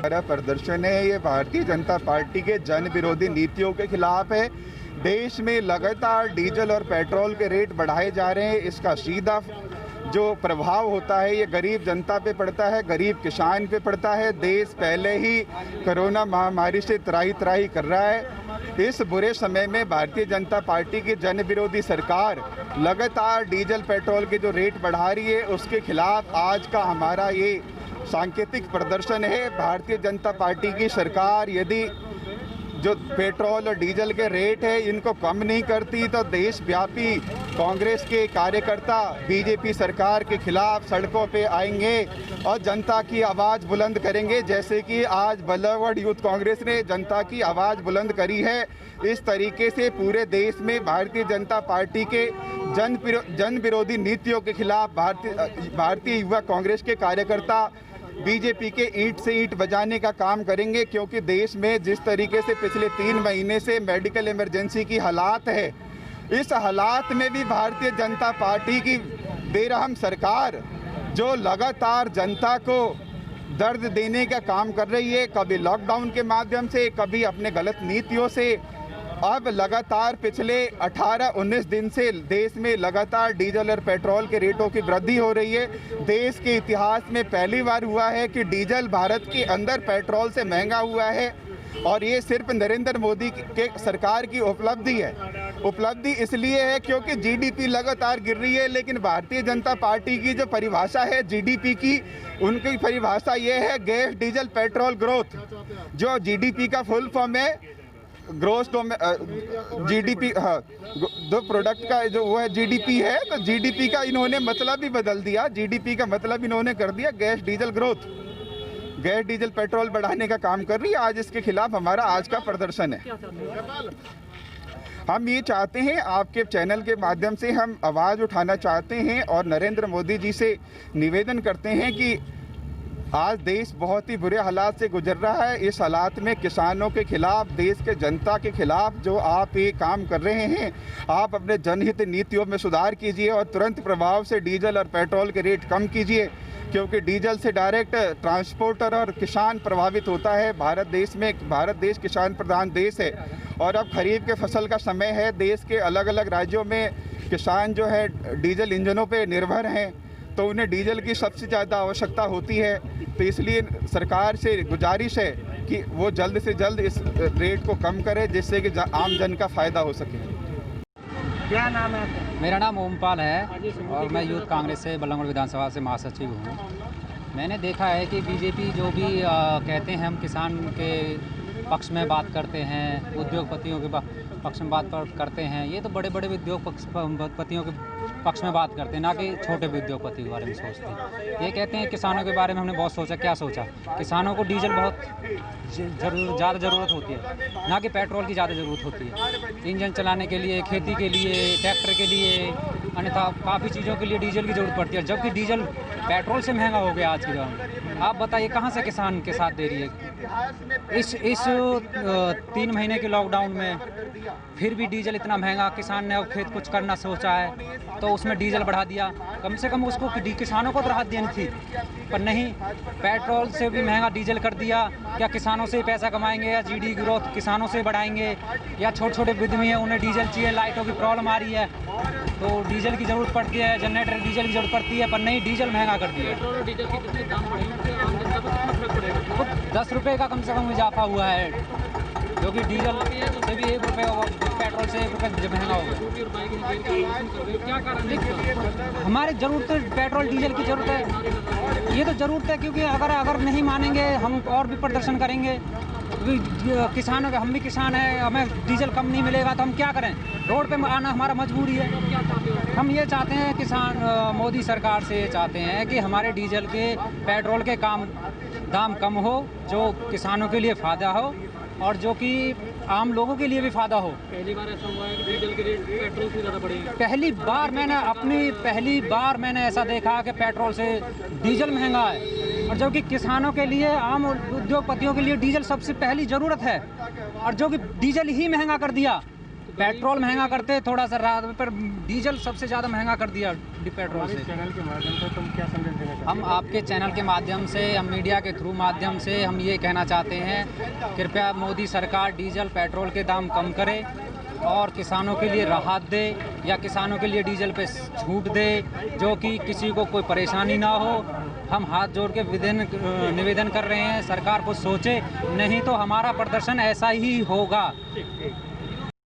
हमारा प्रदर्शन है ये भारतीय जनता पार्टी के जन विरोधी नीतियों के खिलाफ है। देश में लगातार डीजल और पेट्रोल के रेट बढ़ाए जा रहे हैं। इसका सीधा जो प्रभाव होता है ये गरीब जनता पे पड़ता है, गरीब किसान पे पड़ता है। देश पहले ही कोरोना महामारी से त्राही त्राही कर रहा है। इस बुरे समय में भारतीय जनता पार्टी की जन विरोधी सरकार लगातार डीजल पेट्रोल के जो रेट बढ़ा रही है उसके खिलाफ आज का हमारा ये सांकेतिक प्रदर्शन है। भारतीय जनता पार्टी की सरकार यदि जो पेट्रोल और डीजल के रेट है इनको कम नहीं करती तो देशव्यापी कांग्रेस के कार्यकर्ता बीजेपी सरकार के खिलाफ सड़कों पे आएंगे और जनता की आवाज़ बुलंद करेंगे, जैसे कि आज बल्लभगढ़ यूथ कांग्रेस ने जनता की आवाज़ बुलंद करी है। इस तरीके से पूरे देश में भारतीय जनता पार्टी के जन विरोधी नीतियों के खिलाफ भारतीय युवा कांग्रेस के कार्यकर्ता बीजेपी के ईंट से ईंट बजाने का काम करेंगे, क्योंकि देश में जिस तरीके से पिछले 3 महीने से मेडिकल इमरजेंसी की हालात है, इस हालात में भी भारतीय जनता पार्टी की बेरहम सरकार जो लगातार जनता को दर्द देने का काम कर रही है, कभी लॉकडाउन के माध्यम से, कभी अपने गलत नीतियों से, अब लगातार पिछले 18-19 दिन से देश में लगातार डीजल और पेट्रोल के रेटों की वृद्धि हो रही है। देश के इतिहास में पहली बार हुआ है कि डीजल भारत के अंदर पेट्रोल से महंगा हुआ है और ये सिर्फ नरेंद्र मोदी के सरकार की उपलब्धि है। उपलब्धि इसलिए है क्योंकि जीडीपी लगातार गिर रही है, लेकिन भारतीय जनता पार्टी की जो परिभाषा है जीडीपी की, उनकी परिभाषा ये है गैस डीजल पेट्रोल ग्रोथ, जो जीडीपी का फुल फॉर्म है ग्रोस जीडीपी। हाँ, दो प्रोडक्ट का जो वो है जीडीपी है, तो जीडीपी का इन्होंने मतलब ही बदल दिया। जीडीपी का मतलब इन्होंने कर दिया gas diesel growth. Gas diesel petrol बढ़ाने का काम कर रही है। आज इसके खिलाफ हमारा आज का प्रदर्शन है। हम ये चाहते हैं, आपके चैनल के माध्यम से हम आवाज़ उठाना चाहते हैं और नरेंद्र मोदी जी से निवेदन करते हैं कि आज देश बहुत ही बुरे हालात से गुजर रहा है। इस हालात में किसानों के खिलाफ, देश के जनता के खिलाफ जो आप ये काम कर रहे हैं, आप अपने जनहित नीतियों में सुधार कीजिए और तुरंत प्रभाव से डीजल और पेट्रोल के रेट कम कीजिए, क्योंकि डीजल से डायरेक्ट ट्रांसपोर्टर और किसान प्रभावित होता है। भारत देश किसान प्रधान देश है और अब खरीफ के फसल का समय है। देश के अलग अलग राज्यों में किसान जो है डीजल इंजनों पे निर्भर हैं, तो उन्हें डीजल की सबसे ज़्यादा आवश्यकता होती है। तो इसलिए सरकार से गुजारिश है कि वो जल्द से जल्द इस रेट को कम करे, जिससे कि आम जन का फ़ायदा हो सके। क्या नाम है आपका? मेरा नाम ओमपाल है और मैं यूथ कांग्रेस से बल्लभगढ़ विधानसभा से महासचिव हूँ। मैंने देखा है कि बीजेपी जो भी कहते हैं हम किसान के पक्ष में बात करते हैं, उद्योगपतियों के पक्ष में बात करते हैं, ये तो बड़े बड़े उद्योगपतियों के पक्ष में बात करते हैं, ना कि छोटे उद्योगपति के बारे में सोचते हैं। ये कहते हैं किसानों के बारे में हमने बहुत सोचा। क्या सोचा? किसानों को डीजल बहुत ज़्यादा ज़रूरत होती है, ना कि पेट्रोल की ज़्यादा ज़रूरत होती है। इंजन चलाने के लिए, खेती के लिए, ट्रैक्टर के लिए, अन्यथा काफ़ी चीज़ों के लिए डीजल की ज़रूरत पड़ती है, जबकि डीजल पेट्रोल से महंगा हो गया आज के दौर में। आप बताइए कहाँ से किसान के साथ दे रही है? इस 3 महीने के लॉकडाउन में फिर भी डीजल इतना महंगा, किसान ने अब खेत कुछ करना सोचा है तो उसमें डीजल बढ़ा दिया। कम से कम उसको किसानों को तो राहत देनी थी, पर नहीं, पेट्रोल से भी महंगा डीजल कर दिया। क्या किसानों से ही पैसा कमाएंगे या जीडी ग्रोथ किसानों से बढ़ाएंगे? या छोटे छोटे उद्यमी हैं, उन्हें डीजल चाहिए, लाइटों की प्रॉब्लम आ रही है तो डीजल की ज़रूरत पड़ती है, जनरेटर डीजल की ज़रूरत पड़ती है, पर नहीं, डीजल महंगा कर दिया। पेट्रोल और डीजल के कितने दाम बढ़ेंगे, आम जनता पर कितना फर्क पड़ेगा? तो 10 रुपये का कम से कम इजाफा हुआ है, जो कि डीजल से भी 1 रुपये, पेट्रोल से 1 रुपये महंगा हो गया। क्या कारण है? हमारे ज़रूरत है, पेट्रोल डीजल की ज़रूरत है। ये तो ज़रूरत है, क्योंकि अगर नहीं मानेंगे हम और भी प्रदर्शन करेंगे। किसानों के, हम भी किसान हैं, हमें डीजल कम नहीं मिलेगा तो हम क्या करें? रोड पे आना हमारा मजबूरी है। हम ये चाहते हैं, किसान मोदी सरकार से ये चाहते हैं कि हमारे डीजल के, पेट्रोल के दाम कम हो, जो किसानों के लिए फ़ायदा हो और जो कि आम लोगों के लिए भी फ़ायदा हो। पहली बार ऐसा हुआ है कि डीजल के रेट पेट्रोल से ज़्यादा बढ़ेंगे। पहली बार मैंने ऐसा देखा कि पेट्रोल से डीजल महंगा है, और जो कि किसानों के लिए, आम उद्योगपतियों के लिए डीजल सबसे पहली ज़रूरत है, और जो कि डीजल ही महंगा कर दिया पेट्रोल महंगा करते थोड़ा सा राहत, पर डीजल सबसे ज़्यादा महंगा कर दिया पेट्रोल से। चैनल के माध्यम से तुम क्या संदेश देना चाहते हम आपके चैनल के माध्यम से, हम मीडिया के थ्रू माध्यम से हम ये कहना चाहते हैं, कृपया मोदी सरकार डीजल पेट्रोल के दाम कम करे और किसानों के लिए राहत दे, या किसानों के लिए डीजल पे छूट दे, जो कि किसी को कोई परेशानी ना हो। हम हाथ जोड़ के निवेदन कर रहे हैं, सरकार को सोचे, नहीं तो हमारा प्रदर्शन ऐसा ही होगा।